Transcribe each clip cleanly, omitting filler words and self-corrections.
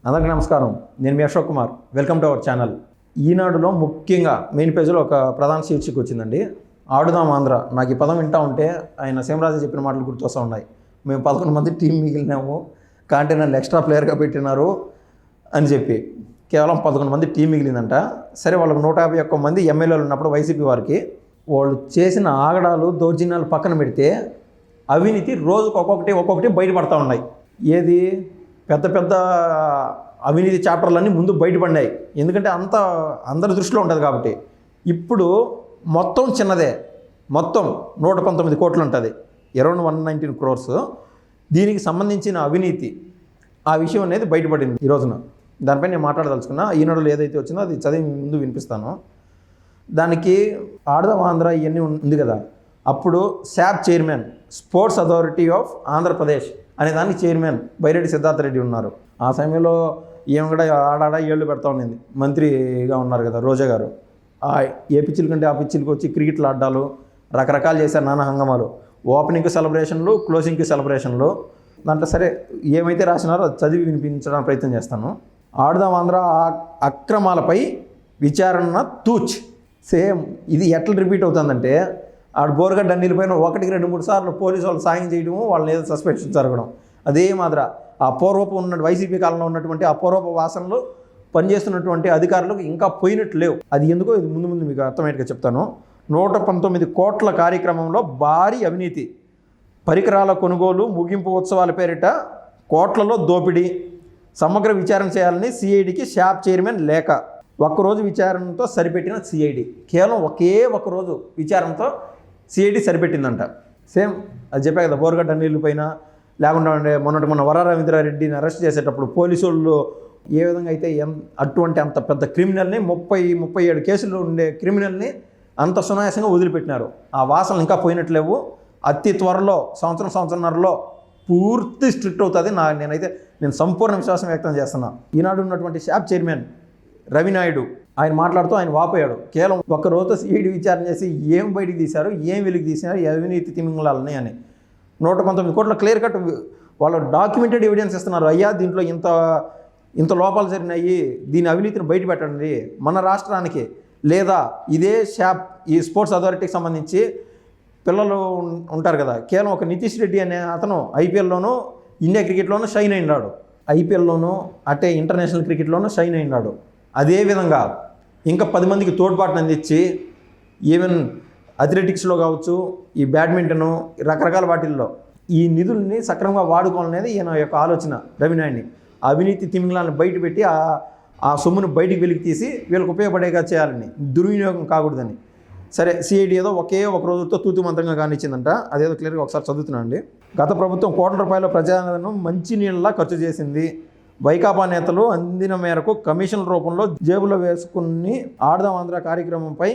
అందరికీ నమస్కారం. నేను మీ Ashok Kumar. Welcome to our channel. ఈనాడులో ముఖ్యంగా మెయిన్ పేజీలో ఒక ప్రధాన శీర్షిక వచ్చిందండి. ఆడుదాం ఆంధ్ర. నాకు ఈ పదం వింటా ఉంటే ఆయన సీమరాజు చెప్పిన మాటలు గుర్తొస్తూ ఉన్నాయి. మేము 11 మంది టీం మిగిలినాము, కాంటే నన్ను ఎక్స్ట్రా ప్లేయర్గా పెట్టినారు అని చెప్పి. కేవలం 11 మంది టీం మిగిలిందంట. సరే, వాళ్ళకు 151 మంది ఎమ్మెల్యేలు ఉన్నప్పుడు వైసీపీ వారికి వాళ్ళు చేసిన ఆగడాలు దౌర్జన్యాలు పక్కన పెడితే అవినీతి రోజుకు ఒక్కొక్కటి బయటపడతా ఉన్నాయి. ఏది పెద్ద పెద్ద అవినీతి చాప్టర్లన్నీ ముందు బయటపడినాయి, ఎందుకంటే అందరి దృష్టిలో ఉంటుంది కాబట్టి. ఇప్పుడు మొత్తం చిన్నదే, మొత్తం 119 కోట్లు ఉంటుంది, అరౌండ్ 119 crores. దీనికి సంబంధించిన అవినీతి ఆ విషయం అనేది బయటపడింది ఈ రోజున. దానిపై నేను మాట్లాడదలుచుకున్నా. ఈనాడులో ఏదైతే వచ్చిందో అది చదివి ముందు వినిపిస్తాను. దానికి ఆడదాం ఆంధ్ర ఇవన్నీ ఉంది కదా, అప్పుడు SAAP chairman, sports authority of Andhra Pradesh అనే దానికి చైర్మన్ బైరెడ్డి సిద్ధార్థ రెడ్డి ఉన్నారు. ఆ సమయంలో ఏం కూడా ఆడాడ ఏళ్ళు పెడతా ఉన్నింది. మంత్రిగా ఉన్నారు కదా రోజా గారు. ఏ పిచ్చిల కంటే ఆ పిచ్చిలకి వచ్చి క్రికెట్లు ఆడ్డాలు రకరకాలు చేశారు, నానా హంగమాలు. ఓపెనింగ్కి సెలబ్రేషన్లు, క్లోజింగ్కి సెలబ్రేషన్లు. దాంట్లో సరే ఏమైతే రాసినారో అది చదివి వినిపించడానికి ప్రయత్నం చేస్తాను. ఆడుదాం ఆంధ్ర అక్రమాలపై విచారణ తూచ్. సేమ్ ఇది ఎట్లా రిపీట్ అవుతుందంటే, ఆడు బోరగడ్డ అన్నిలపైన 1-2-3 సార్లు పోలీసు వాళ్ళు సాయం చేయడము, వాళ్ళని ఏదో సస్పెన్షన్ జరగడం. అదే మాదిర ఆ పూర్వపు వైసీపీ కాలంలో ఉన్నటువంటి ఆ పూర్వపు వాసనలు పనిచేస్తున్నటువంటి అధికారులకు ఇంకా పోయినట్లు లేవు. అది ఎందుకో ఇది ముందు మీకు అర్థమయ్యేట్టుగా చెప్తాను. 119 కోట్ల కార్యక్రమంలో భారీ అవినీతి, పరికరాల కొనుగోలు, ముగింపు ఉత్సవాల పేరిట కోట్లలో దోపిడీ, సమగ్ర విచారణ చేయాలని సిఐడికి శాప్ చైర్మన్ లేఖ. ఒక్కరోజు విచారణతో సరిపెట్టిన సిఐడి, కేవలం ఒకే రోజు విచారణతో సిఐడి సరిపెట్టిందంట. సేమ్ అది చెప్పా కదా, బోరగడ్డ నీళ్ళు పైన లేకుండా మొన్న వర రవీంద్రారెడ్డిని అరెస్ట్ చేసేటప్పుడు పోలీసు వాళ్ళు ఏ విధంగా అయితే అటువంటి అంత పెద్ద క్రిమినల్ని 37 కేసులు ఉండే క్రిమినల్ని అంత సునాయాసంగా వదిలిపెట్టినారు. ఆ వాసనలు ఇంకా పోయినట్లేవు. అతి త్వరలో సంవత్సరంన్నరలో పూర్తి స్ట్రిక్ట్ అవుతుంది. నేను సంపూర్ణ విశ్వాసం వ్యక్తం చేస్తున్నా. ఈనాడు ఉన్నటువంటి శాప్ చైర్మన్ రవినాయుడు ఆయన మాట్లాడుతూ ఆయన వాపోయాడు. కేవలం ఒక్క రోజు సిఐడి విచారణ చేసి ఏం బయటికి తీశారు, ఏం వెలికి తీసినారు, అవినీతి తిమింగళాలని అని 119 కోట్ల క్లియర్ కట్ వాళ్ళు డాక్యుమెంటెడ్ ఎవిడెన్స్ ఇస్తున్నారు. అయ్యా దీంట్లో ఇంత లోపాలు జరిగినాయి, దీని అవినీతిని బయట పెట్టండి మన రాష్ట్రానికి. లేదా ఇదే శాప్ ఈ స్పోర్ట్స్ అథారిటీకి సంబంధించి పిల్లలు ఉంటారు కదా, కేవలం ఒక నితీష్ రెడ్డి అనే అతను ఐపీఎల్లోనూ ఇండియా క్రికెట్లోనూ షైన్ అయినాడు, ఐపీఎల్లోనూ అటే ఇంటర్నేషనల్ క్రికెట్లోనూ షైన్ అయినాడు. అదేవిధంగా ఇంకా 10 మందికి తోడ్పాటును అందించి ఈవెన్ అథ్లెటిక్స్లో కావచ్చు, ఈ బ్యాడ్మింటను, రకరకాల వాటిల్లో ఈ నిధుల్ని సక్రమంగా వాడుకోవాలనేది ఈయన యొక్క ఆలోచన. రవినాయుడిని అవినీతి తిమింగళాలను బయటపెట్టి ఆ సొమ్మును బయటికి వెలికి తీసి వీళ్ళకి ఉపయోగపడేగా చేయాలని, దుర్వినియోగం కాకూడదని. సరే, సిఐడి ఏదో ఒక రోజుతో తూతు మంత్రంగా కానిచ్చిందంట. అదేదో క్లియర్గా ఒకసారి చదువుతున్నాను అండి. గత ప్రభుత్వం కోట్ల రూపాయల ప్రజాధనం మంచినీళ్ళలా ఖర్చు చేసింది. వైకాపా నేతలు అందిన మేరకు కమిషన్ రూపంలో జేబులో వేసుకుని ఆడదాం ఆంధ్ర కార్యక్రమంపై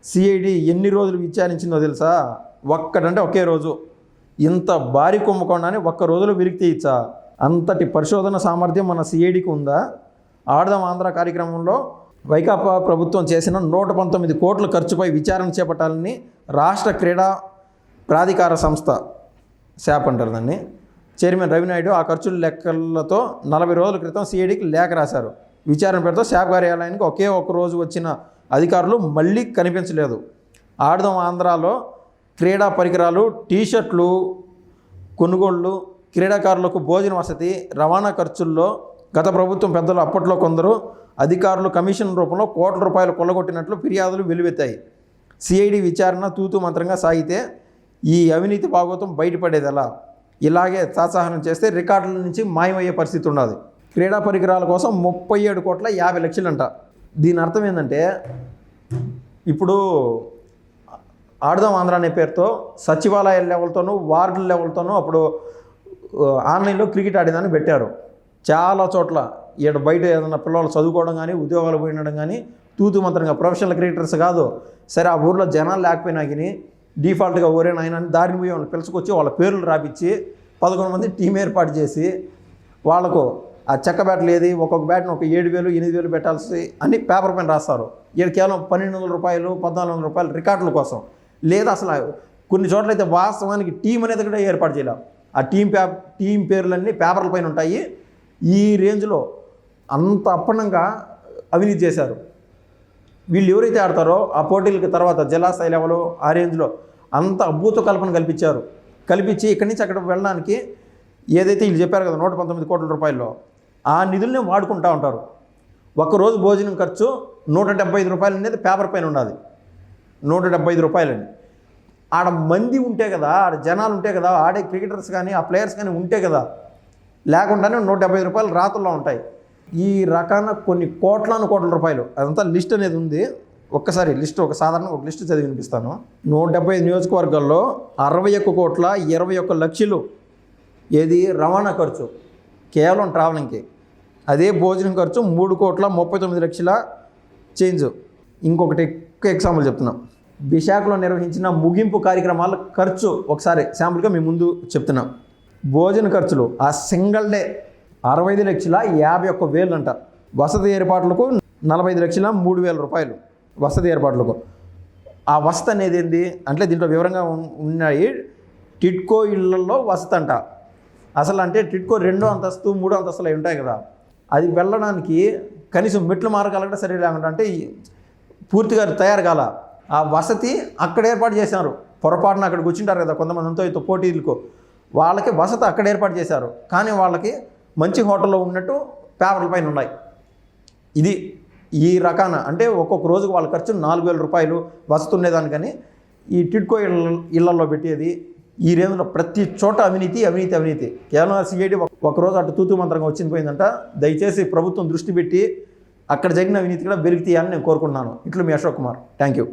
సిఐడి ఎన్ని రోజులు విచారించిందో తెలుసా? ఒకే రోజు. ఇంత భారీ కుంభకోణాన్ని ఒక్క రోజులో వెలికి తీయచ్చా? అంతటి పరిశోధన సామర్థ్యం మన సిఐడికి ఉందా? ఆడదాం ఆంధ్ర కార్యక్రమంలో వైకాపా ప్రభుత్వం చేసిన 119 కోట్ల ఖర్చుపై విచారణ చేపట్టాలని రాష్ట్ర క్రీడా ప్రాధికార సంస్థ, శాప్ అంటారు దాన్ని, చైర్మన్ రవినాయుడు ఆ ఖర్చుల లెక్కలతో 40 రోజుల క్రితం సిఐడికి లేఖ రాశారు. విచారణ పేరుతో శాప్ కార్యాలయానికి ఒక రోజు వచ్చిన అధికారులు మళ్ళీ కనిపించలేదు. ఆడదాం ఆంధ్రాలో క్రీడా పరికరాలు, టీషర్ట్లు కొనుగోళ్లు, క్రీడాకారులకు భోజన వసతి, రవాణా ఖర్చుల్లో గత ప్రభుత్వం పెద్దలు అప్పట్లో కొందరు అధికారులు కమిషన్ రూపంలో కోట్ల రూపాయలు కొల్లగొట్టినట్లు ఫిర్యాదులు వెలువెత్తాయి. సిఐడి విచారణ తూతు మంత్రంగా సాగితే ఈ అవినీతి భాగోతం బయటపడేది ఎలా? ఇలాగే తాత్సాహనం చేస్తే రికార్డుల నుంచి మాయమయ్యే పరిస్థితి ఉండదు. క్రీడా పరికరాల కోసం 37,50,00,000 అంట. దీని అర్థం ఏంటంటే, ఇప్పుడు ఆడదాం ఆంధ్ర అనే పేరుతో సచివాలయాల లెవెల్తోనూ వార్డుల లెవెల్తోనూ అప్పుడు ఆన్లైన్లో క్రికెట్ ఆడేదాన్ని పెట్టారు. చాలా చోట్ల బయట ఏదైనా పిల్లలు చదువుకోవడం కానీ, ఉద్యోగాలు పోయినడం కానీ తూతు మంత్రంగా, ప్రొఫెషనల్ క్రికెటర్స్ కాదు, సరే ఆ ఊర్లో జనాలు లేకపోయినా కానీ డిఫాల్ట్గా ఆయన దారిని పోయి వాళ్ళని పిలుచుకొచ్చి వాళ్ళ పేర్లు రాపించి 11 మంది టీం ఏర్పాటు చేసి వాళ్ళకు ఆ చెక్క బ్యాట్లు ఏది ఒక్కొక్క బ్యాట్ని ఒక 7,000 8,000 పెట్టాల్సి అని పేపర్ పైన రాస్తారు. ఇక్కడ కేవలం 1,200 రూపాయలు 1,400 రూపాయలు రికార్డుల కోసం. లేదా అసలు కొన్ని చోట్ల అయితే వాస్తవానికి టీం అనేది కూడా ఏర్పాటు చేయలేం. ఆ టీం పేర్లన్నీ పేపర్ల పైన ఉంటాయి. ఈ రేంజ్లో అంత అప్పనంగా అవినీతి చేశారు. వీళ్ళు ఎవరైతే ఆడతారో ఆ పోటీలకి తర్వాత జిల్లా స్థాయి లెవెల్ ఆ రేంజ్లో అంత అద్భుత కల్పన కల్పించి ఇక్కడి నుంచి అక్కడ వెళ్ళడానికి ఏదైతే వీళ్ళు చెప్పారు కదా 119 కోట్ల రూపాయల్లో ఆ నిధుల్ని వాడుకుంటూ ఉంటారు. ఒక్కరోజు భోజనం ఖర్చు 175 రూపాయలు అనేది పేపర్ పైన ఉన్నది, 175 రూపాయలని. ఆడ మంది ఉంటే కదా, ఆడ జనాలు ఉంటే కదా, ఆడే క్రికెటర్స్ కానీ ఆ ప్లేయర్స్ కానీ ఉంటే కదా, లేకుండానే 175 రూపాయలు రాత్రుల్లో ఉంటాయి. ఈ రకాన కొన్ని కోట్ల రూపాయలు అదంతా లిస్ట్ అనేది ఉంది. ఒక్కసారి లిస్ట్ ఒక లిస్ట్ చదివి వినిపిస్తాను. 175 నియోజకవర్గాల్లో 61 కోట్ల 21 లక్షలు ఏది రవాణా ఖర్చు కేవలం ట్రావెలింగ్కి. అదే భోజనం ఖర్చు 3 కోట్ల 39 లక్షల చేంజ్. ఇంకొకటి ఎక్కువ ఎగ్జాంపుల్ చెప్తున్నాం. విశాఖలో నిర్వహించిన ముగింపు కార్యక్రమాల ఖర్చు ఒకసారి శాంపుల్గా మీ ముందు చెప్తున్నాం. భోజన ఖర్చులు ఆ సింగిల్ డే 65 లక్షల 51,000 అంట. వసతి ఏర్పాట్లకు 45 లక్షల 3,000 రూపాయలు వసతి ఏర్పాట్లకు. ఆ వసతి అనేది ఏంటి అంటే దీంట్లో వివరంగా ఉన్నాయి. టిడ్కో ఇళ్లలో వసతి అంట. అసలు అంటే టిడ్కో 2వ అంతస్తు 3వ అంతస్తులు అవి ఉంటాయి కదా, అది వెళ్ళడానికి కనీసం మెట్లు మార్గాలంటే సరే లేకుండా అంటే పూర్తిగా తయారు కాల. ఆ వసతి అక్కడ ఏర్పాటు చేశారు. పొరపాటున అక్కడికి వచ్చింటారు కదా కొంతమంది అంతో పోటీలకు, వాళ్ళకి వసతి అక్కడ ఏర్పాటు చేశారు. కానీ వాళ్ళకి మంచి హోటల్లో ఉన్నట్టు పేపర్ల పైన ఉన్నాయి. ఇది ఈ రకాన అంటే ఒక్కొక్క రోజుకు వాళ్ళ ఖర్చు 4,000 రూపాయలు వసతి ఉండేదానికని ఈ టిడ్కో ఇళ్లలో పెట్టేది. ఈ రేంజ్లో ప్రతి చోట అవినీతి. కేవలం సిఐడి ఒకరోజు అటు తూతూ మంత్రంగా వచ్చింది పోయిందంట. దయచేసి ప్రభుత్వం దృష్టి పెట్టి అక్కడ జరిగిన అవినీతి కూడా వెలికి తీయాలని నేను కోరుకుంటున్నాను. ఇట్లు మీ అశోక్ కుమార్. Thank you.